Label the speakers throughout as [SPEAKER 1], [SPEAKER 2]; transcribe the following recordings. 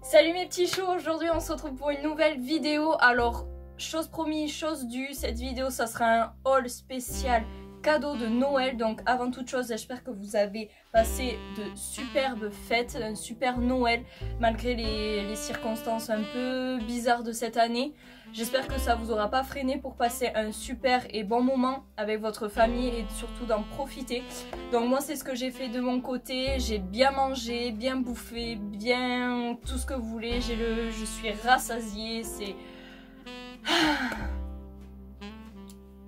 [SPEAKER 1] Salut mes petits choux, aujourd'hui on se retrouve pour une nouvelle vidéo. Alors, chose promise, chose due, cette vidéo ça sera un haul spécial cadeau de Noël. Donc avant toute chose, j'espère que vous avez passé de superbes fêtes, un super Noël malgré les circonstances un peu bizarres de cette année. J'espère que ça vous aura pas freiné pour passer un super et bon moment avec votre famille et surtout d'en profiter. Donc moi c'est ce que j'ai fait de mon côté, j'ai bien mangé, bien bouffé, bien tout ce que vous voulez, je suis rassasiée, c'est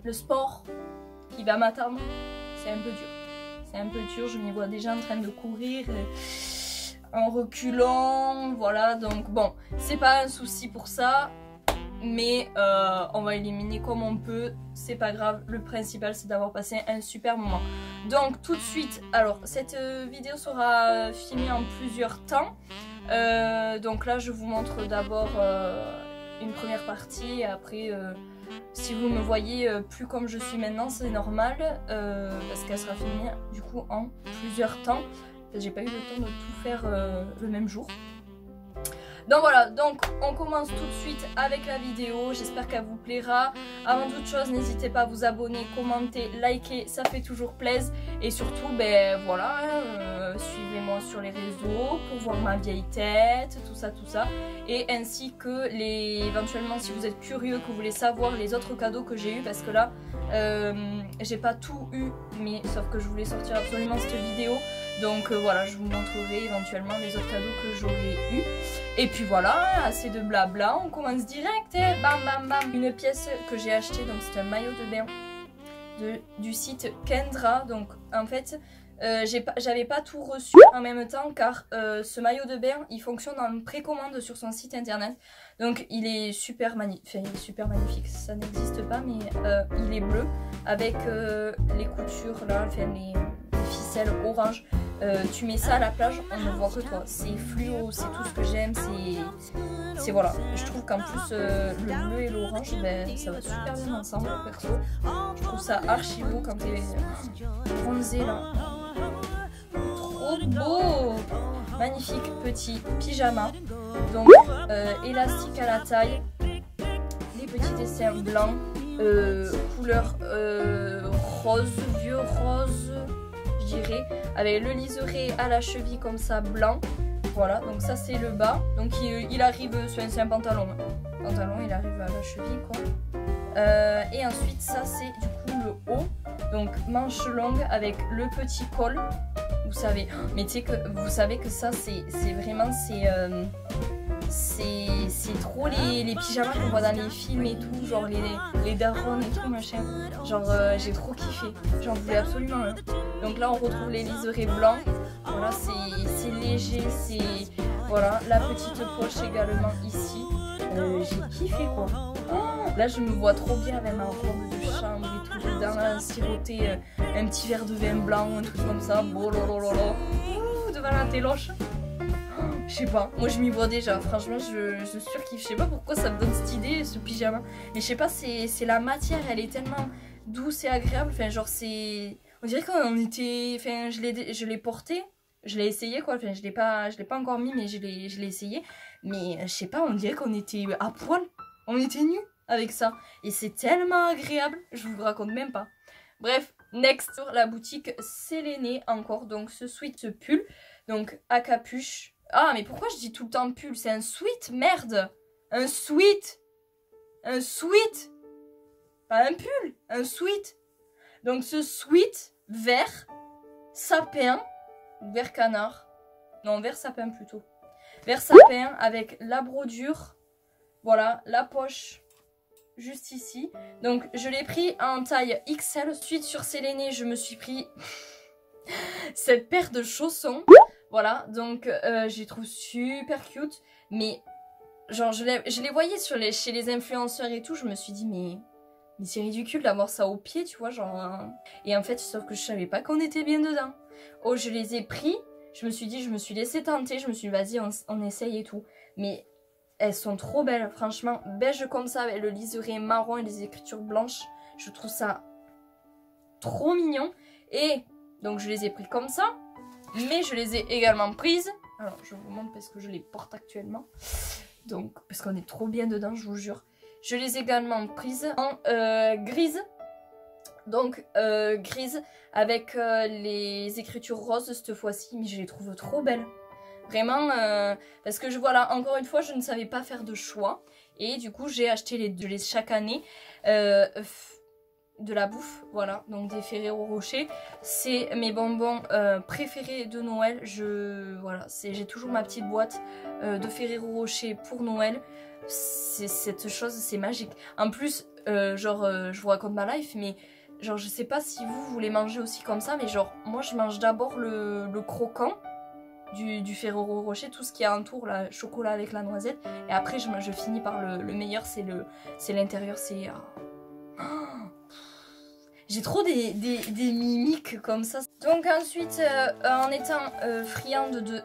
[SPEAKER 1] le sport qui va m'attendre, c'est un peu dur. C'est un peu dur, je m'y vois déjà en train de courir en reculant, voilà, donc bon, c'est pas un souci pour ça. Mais on va éliminer comme on peut, c'est pas grave, le principal c'est d'avoir passé un super moment. Donc tout de suite, alors cette vidéo sera filmée en plusieurs temps. Donc là je vous montre d'abord une première partie et après si vous me voyez plus comme je suis maintenant c'est normal parce qu'elle sera filmée du coup en plusieurs temps. J'ai pas eu le temps de tout faire le même jour. Donc voilà, donc on commence tout de suite avec la vidéo, j'espère qu'elle vous plaira. Avant toute chose, n'hésitez pas à vous abonner, commenter, liker, ça fait toujours plaisir. Et surtout, ben voilà, suivez-moi sur les réseaux pour voir ma vieille tête, tout ça. Et ainsi que éventuellement si vous êtes curieux, que vous voulez savoir les autres cadeaux que j'ai eu, parce que là, j'ai pas tout eu, mais sauf que je voulais sortir absolument cette vidéo. Donc voilà, je vous montrerai éventuellement les autres cadeaux que j'aurais eu. Et puis voilà, assez de blabla, on commence direct et bam bam bam. Une pièce que j'ai achetée, donc c'est un maillot de bain du site Kendra. Donc en fait, j'avais pas tout reçu en même temps car ce maillot de bain, il fonctionne en précommande sur son site internet. Donc il est super magnifique, enfin, il est super magnifique, ça n'existe pas mais il est bleu avec les coutures là, enfin les ficelles orange. Tu mets ça à la plage, on ne voit que toi. C'est fluo, c'est tout ce que j'aime. C'est voilà. Je trouve qu'en plus le bleu et l'orange, ben, ça va super bien ensemble perso. Je trouve ça archi beau quand t'es bronzé là. Trop beau. Magnifique petit pyjama. Donc élastique à la taille. Les petits dessins blancs. Couleur rose, vieux rose. Avec le liseré à la cheville comme ça blanc. Voilà, donc ça c'est le bas. Donc il arrive, c'est un pantalon. Pantalon, il arrive à la cheville quoi. Et ensuite ça c'est du coup le haut. Donc manche longue avec le petit col. Vous savez, mais tu sais que vous savez que ça c'est vraiment c'est trop les pyjamas qu'on voit dans les films et tout, genre les darons et tout machin. Genre j'ai trop kiffé, j'en voulais absolument un. Donc là on retrouve les liserés blancs, voilà c'est léger, c'est voilà la petite poche également ici. J'ai kiffé quoi. Oh, là je me vois trop bien avec ma robe de chambre et tout dedans, là, siroter un petit verre de vin blanc, un truc comme ça, devant la téloche. Je sais pas, moi je m'y vois déjà, franchement je surkiffe, je sais pas pourquoi ça me donne cette idée ce pyjama. Mais je sais pas, c'est la matière, elle est tellement douce et agréable, enfin genre c'est... On dirait qu'on était... Enfin je l'ai porté, je l'ai essayé quoi, enfin je l'ai pas encore mis mais je l'ai essayé. Mais je sais pas, on dirait qu'on était à poil, on était nus avec ça. Et c'est tellement agréable, je vous raconte même pas. Bref, next, sur la boutique Séléné encore, donc ce sweat, ce pull, donc à capuche. Ah, mais pourquoi je dis tout le temps pull? C'est un sweat, merde! Un sweat! Un sweat! Pas un pull, un sweat! Donc ce sweat vert sapin, vert canard, non, vert sapin plutôt. Vert sapin avec la brodure, voilà, la poche juste ici. Donc je l'ai pris en taille XL. Ensuite sur Séléné, je me suis pris cette paire de chaussons. Voilà, donc je les trouve super cute, mais genre je les voyais chez les influenceurs et tout, je me suis dit mais c'est ridicule d'avoir ça au pied, tu vois, genre... Et en fait, sauf que je savais pas qu'on était bien dedans. Oh, je les ai pris, je me suis dit, je me suis laissée tenter, je me suis dit vas-y, on essaye et tout. Mais elles sont trop belles, franchement, beige comme ça, avec le liseré marron et les écritures blanches, je trouve ça trop mignon. Et donc je les ai pris comme ça. Mais je les ai également prises Alors je vous montre parce que je les porte actuellement. Donc parce qu'on est trop bien dedans, je vous jure. Je les ai également prises en grise. Donc grise avec les écritures roses cette fois-ci, mais je les trouve trop belles. Vraiment, parce que voilà, encore une fois, je ne savais pas faire de choix. Et du coup, j'ai acheté les deux chaque année. De la bouffe, voilà, donc des Ferrero Rocher. C'est mes bonbons préférés de Noël. Voilà, j'ai toujours ma petite boîte de Ferrero Rocher pour Noël. Cette chose, c'est magique. En plus, je vous raconte ma life, mais genre, je sais pas si vous les mangez aussi comme ça, mais genre, moi, je mange d'abord le croquant du Ferrero Rocher, tout ce qui entoure le chocolat avec la noisette. Et après, je finis par le meilleur, c'est l'intérieur, c'est... J'ai trop des mimiques comme ça. Donc ensuite, en étant friande de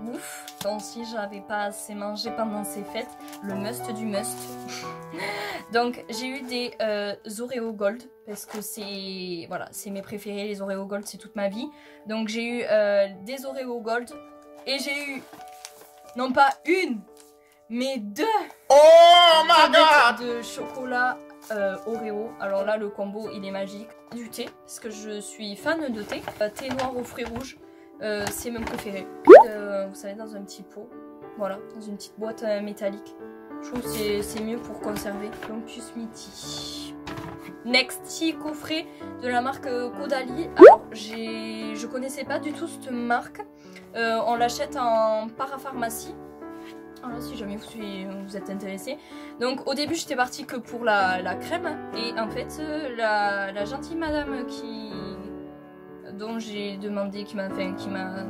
[SPEAKER 1] bouffe, donc si j'avais pas assez mangé pendant ces fêtes, le must du must. Donc j'ai eu des Oreo Gold, parce que c'est voilà, c'est mes préférés, les Oreo Gold, c'est toute ma vie. Donc j'ai eu des Oreo Gold, et j'ai eu, non pas une, mais deux de chocolat Oreo. Alors là le combo il est magique. Du thé, parce que je suis fan de thé. Thé noir aux fruits rouges, c'est mon préféré. Vous savez, dans un petit pot, voilà, dans une petite boîte métallique. Je trouve que c'est mieux pour conserver. Campus Miti. Next Tea coffret de la marque Caudalie. Alors je connaissais pas du tout cette marque. On l'achète en parapharmacie. Alors, si jamais vous êtes intéressé. Donc au début j'étais partie que pour la crème. Et en fait la gentille madame dont j'ai demandé, qui m'a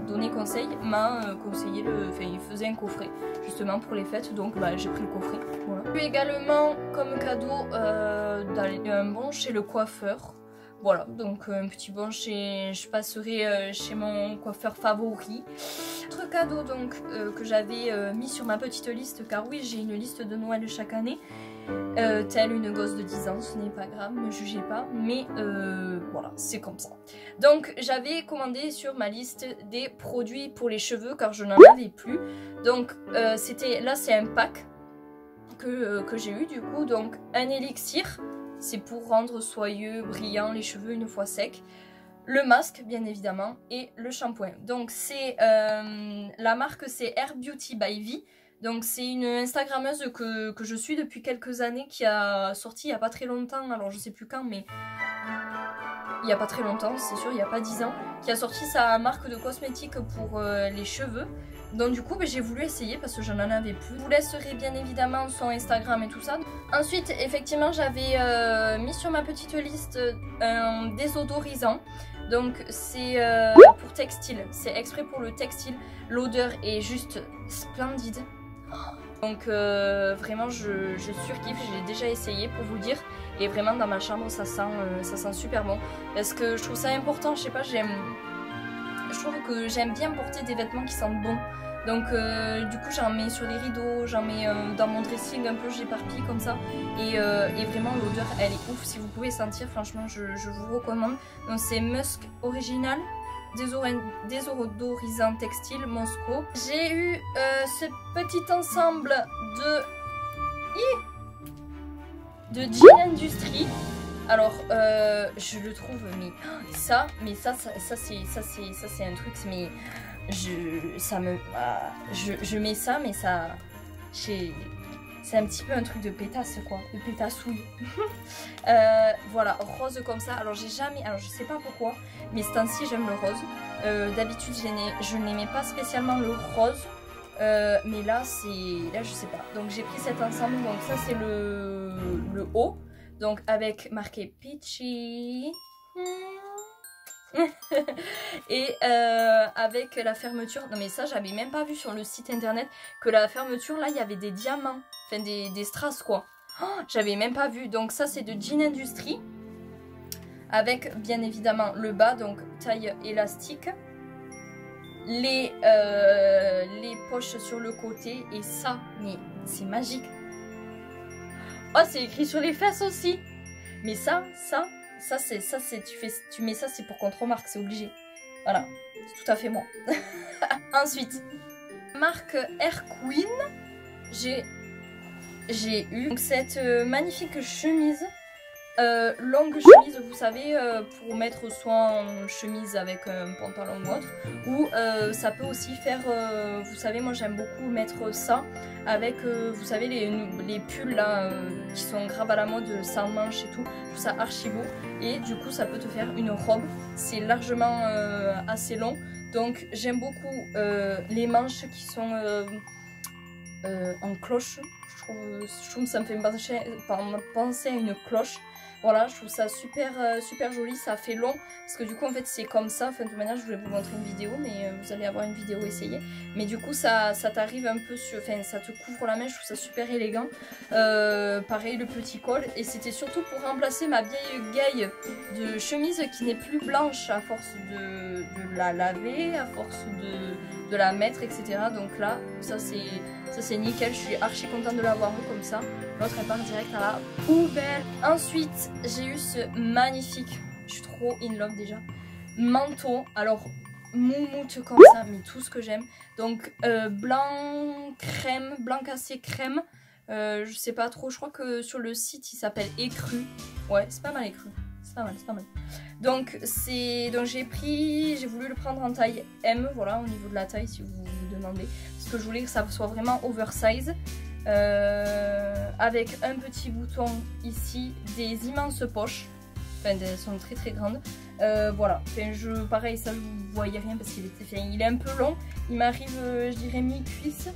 [SPEAKER 1] donné conseil, m'a conseillé il faisait un coffret justement pour les fêtes. Donc bah, j'ai pris le coffret. Voilà. Puis également comme cadeau un bon chez le coiffeur. Voilà, donc un petit bon je passerai chez mon coiffeur favori. Autre cadeau donc que j'avais mis sur ma petite liste, car oui, j'ai une liste de Noël chaque année, telle une gosse de 10 ans, ce n'est pas grave, ne jugez pas, mais voilà, c'est comme ça. Donc j'avais commandé sur ma liste des produits pour les cheveux, car je n'en avais plus. Donc là c'est un pack que j'ai eu du coup, donc un élixir. C'est pour rendre soyeux, brillant les cheveux une fois secs. Le masque, bien évidemment, et le shampoing. Donc, la marque, c'est Air Beauty by V. Donc, c'est une Instagrammeuse que je suis depuis quelques années, qui a sorti il n'y a pas très longtemps. Alors, je sais plus quand, mais il n'y a pas très longtemps, c'est sûr, il n'y a pas 10 ans. Qui a sorti sa marque de cosmétiques pour les cheveux. Donc du coup j'ai voulu essayer parce que je n'en avais plus. Je vous laisserai bien évidemment son Instagram et tout ça. Ensuite effectivement j'avais mis sur ma petite liste un désodorisant. Donc c'est pour textile, c'est exprès pour le textile. L'odeur est juste splendide. Donc vraiment je surkiffe, j'ai déjà essayé pour vous dire. Et vraiment dans ma chambre ça sent super bon. Parce que je trouve ça important, je sais pas, je trouve que j'aime bien porter des vêtements qui sentent bon. Donc du coup j'en mets sur les rideaux, j'en mets dans mon dressing un peu, j'éparpille comme ça. Et vraiment l'odeur elle est ouf, si vous pouvez sentir, franchement je vous recommande. Donc c'est Musk Original, désodorisant textile Mosco. J'ai eu ce petit ensemble de jean industrie. Alors je le trouve, mais ça c'est un truc, mais je mets ça, mais ça c'est un petit peu un truc de pétasse quoi, de pétassouille. Voilà, rose comme ça. Alors je sais pas pourquoi, mais ce temps-ci j'aime le rose. D'habitude je n'aimais pas spécialement le rose. Mais là je sais pas. Donc j'ai pris cet ensemble. Donc ça c'est le haut. Donc avec marqué Peachy. Et avec la fermeture. Non mais ça j'avais même pas vu sur le site internet que la fermeture là il y avait des diamants. Enfin des strass quoi. Oh, j'avais même pas vu. Donc ça c'est de Jean Industry. Avec bien évidemment le bas. Donc taille élastique. Les poches sur le côté. Et ça mais c'est magique. Oh c'est écrit sur les fesses aussi. Mais ça tu mets ça c'est pour qu'on te remarque, c'est obligé. Voilà, c'est tout à fait moi. Ensuite, Marque Air Queen, j'ai eu donc, cette magnifique chemise. Longue chemise, vous savez, pour mettre soit en chemise avec un pantalon ou autre, ou ça peut aussi faire, vous savez, moi j'aime beaucoup mettre ça avec, vous savez, les pulls là qui sont grave à la mode, sans manches et tout, je trouve ça archi beau, et du coup ça peut te faire une robe, c'est largement assez long, donc j'aime beaucoup les manches qui sont en cloche, je trouve que ça me fait penser à une cloche. Voilà, je trouve ça super joli, ça fait long, parce que du coup en fait c'est comme ça, enfin de toute manière je voulais vous montrer une vidéo, mais vous allez avoir une vidéo essayée, mais du coup ça t'arrive un peu sur, enfin ça te couvre la main, je trouve ça super élégant, pareil le petit col, et c'était surtout pour remplacer ma vieille gaille de chemise qui n'est plus blanche à force de la laver, à force de la mettre, etc. Donc là, ça c'est nickel, je suis archi contente de l'avoir eu comme ça. L'autre elle part direct à la poubelle. Ensuite, j'ai eu ce magnifique, je suis trop in love déjà, manteau. Alors, moumoute comme ça, mais tout ce que j'aime. Donc, blanc crème, blanc cassé crème. Je sais pas trop, je crois que sur le site il s'appelle Écru. Ouais, c'est pas mal Écru. C'est pas mal, c'est pas mal. Donc j'ai voulu le prendre en taille M, voilà, au niveau de la taille si vous vous demandez. Parce que je voulais que ça soit vraiment oversize. Avec un petit bouton ici, des immenses poches. Enfin, elles sont très très grandes. Voilà, enfin, pareil, ça vous voyez rien parce qu'il est un peu long. Il m'arrive, je dirais, mi-cuisse.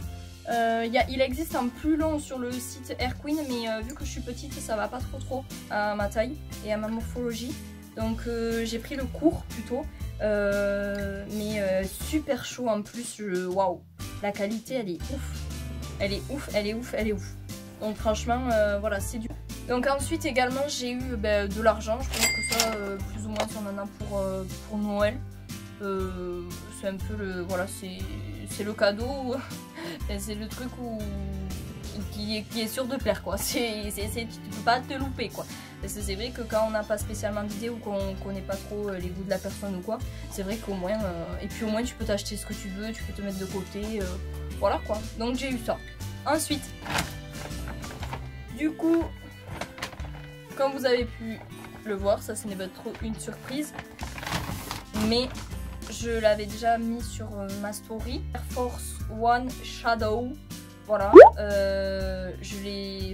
[SPEAKER 1] Il existe un plus long sur le site Air Queen, mais vu que je suis petite, ça va pas trop à ma taille et à ma morphologie. Donc j'ai pris le court plutôt, mais super chaud en plus. Waouh, la qualité elle est ouf, elle est ouf, elle est ouf, elle est ouf. Donc franchement, voilà, c'est du. Donc ensuite également j'ai eu de l'argent. Je pense que ça, plus ou moins, si on en a pour Noël. C'est un peu le, voilà, c'est le cadeau. C'est le truc qui est sûr de plaire, quoi. Tu peux pas te louper, quoi. Parce que c'est vrai que quand on n'a pas spécialement d'idée ou qu'on connaît pas trop les goûts de la personne ou quoi, c'est vrai qu'au moins, et puis au moins tu peux t'acheter ce que tu veux, tu peux te mettre de côté, voilà quoi. Donc j'ai eu ça. Ensuite, du coup, comme vous avez pu le voir, ça ce n'est pas trop une surprise, mais je l'avais déjà mis sur ma story. Air Force One Shadow. Voilà,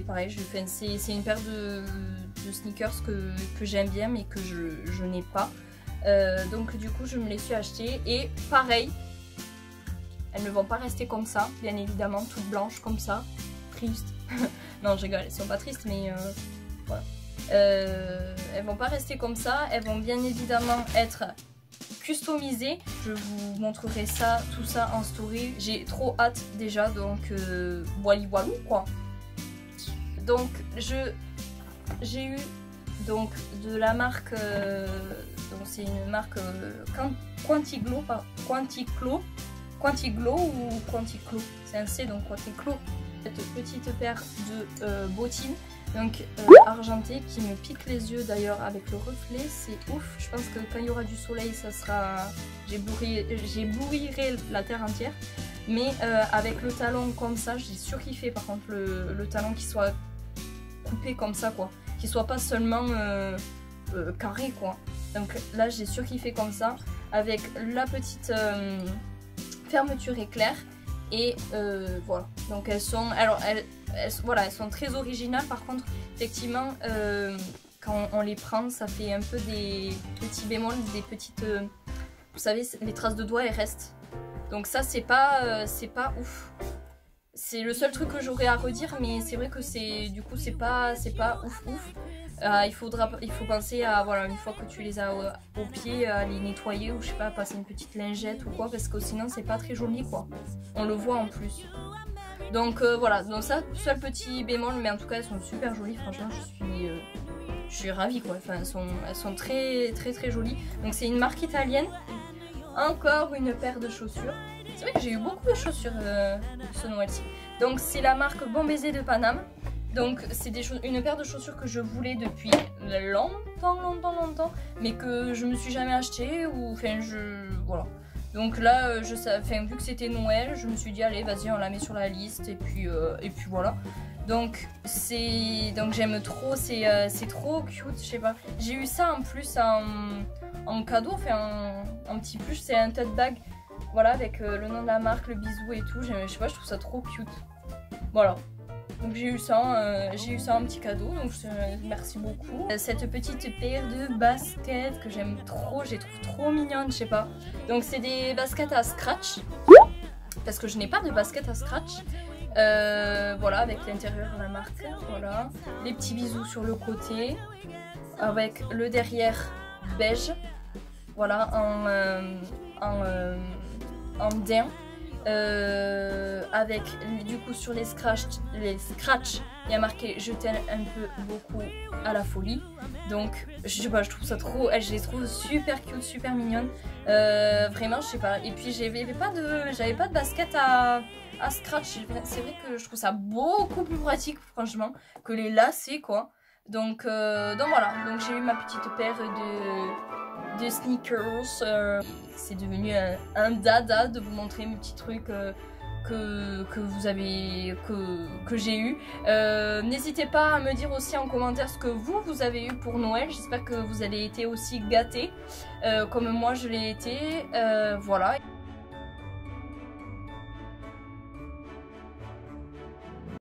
[SPEAKER 1] pareil, c'est une paire de sneakers que j'aime bien mais que je n'ai pas. Donc du coup je me les suis achetées et pareil, elles ne vont pas rester comme ça, bien évidemment, toutes blanches comme ça, triste. Non je rigole, elles sont pas tristes mais voilà. Elles vont pas rester comme ça, elles vont bien évidemment être customisé. Je vous montrerai ça, tout ça en story. J'ai trop hâte déjà, donc voilà quoi. Donc j'ai eu donc de la marque, donc c'est une marque Quantiglo ou Quanticlo, c'est un C donc Quanticlo. Cette petite paire de bottines. Donc argenté qui me pique les yeux d'ailleurs avec le reflet, c'est ouf. Je pense que quand il y aura du soleil, ça sera, j'éblouirai la terre entière. Mais avec le talon comme ça, j'ai surkiffé par contre le talon qui soit coupé comme ça quoi, qui soit pas seulement carré quoi. Donc là j'ai surkiffé comme ça avec la petite fermeture éclair et voilà. Donc elles sont, alors voilà, elles sont très originales. Par contre, effectivement, quand on les prend, ça fait un peu des petits bémols, des petites, vous savez, les traces de doigts, elles restent. Donc ça, c'est pas ouf. C'est le seul truc que j'aurais à redire, mais c'est vrai que du coup, c'est pas ouf. Il faut penser à, voilà, une fois que tu les as au pied, à les nettoyer ou je sais pas, passer une petite lingette ou quoi, parce que sinon c'est pas très joli quoi. On le voit en plus. Donc voilà, donc ça, seul petit bémol, mais en tout cas elles sont super jolies, franchement je suis ravie quoi, enfin elles sont très jolies. Donc c'est une marque italienne, encore une paire de chaussures. C'est vrai que j'ai eu beaucoup de chaussures ce Noël-ci. Donc c'est la marque Bon Baiser de Paname. Donc c'est une paire de chaussures que je voulais depuis longtemps, mais que je me suis jamais acheté, ou enfin voilà. Donc là, vu que c'était Noël, je me suis dit allez vas-y on la met sur la liste et puis voilà. Donc j'aime trop, c'est trop cute, je sais pas. J'ai eu ça en plus en cadeau, enfin en petit pluche, c'est un tote bag. Voilà, avec le nom de la marque, le bisou et tout, je sais pas, je trouve ça trop cute. Voilà. Donc j'ai eu ça en petit cadeau, donc merci beaucoup. Cette petite paire de baskets que j'aime trop, je les trouve trop mignonnes, je sais pas. Donc c'est des baskets à scratch, parce que je n'ai pas de baskets à scratch. Voilà, avec l'intérieur de la marque, voilà. Les petits bisous sur le côté, avec le derrière beige, voilà, en daim. Avec du coup sur les scratch il y a marqué je t'aime un peu beaucoup à la folie, donc je sais pas, je trouve ça trop, je les trouve super cute, super mignonnes, vraiment je sais pas. Et puis j'avais pas de basket à scratch, c'est vrai que je trouve ça beaucoup plus pratique franchement que les lacets quoi. Donc voilà, donc j'ai eu ma petite paire de sneakers. C'est devenu un dada de vous montrer mes petits trucs que vous avez, que j'ai eu. N'hésitez pas à me dire aussi en commentaire ce que vous avez eu pour Noël. J'espère que vous avez été aussi gâtés comme moi je l'ai été. Voilà.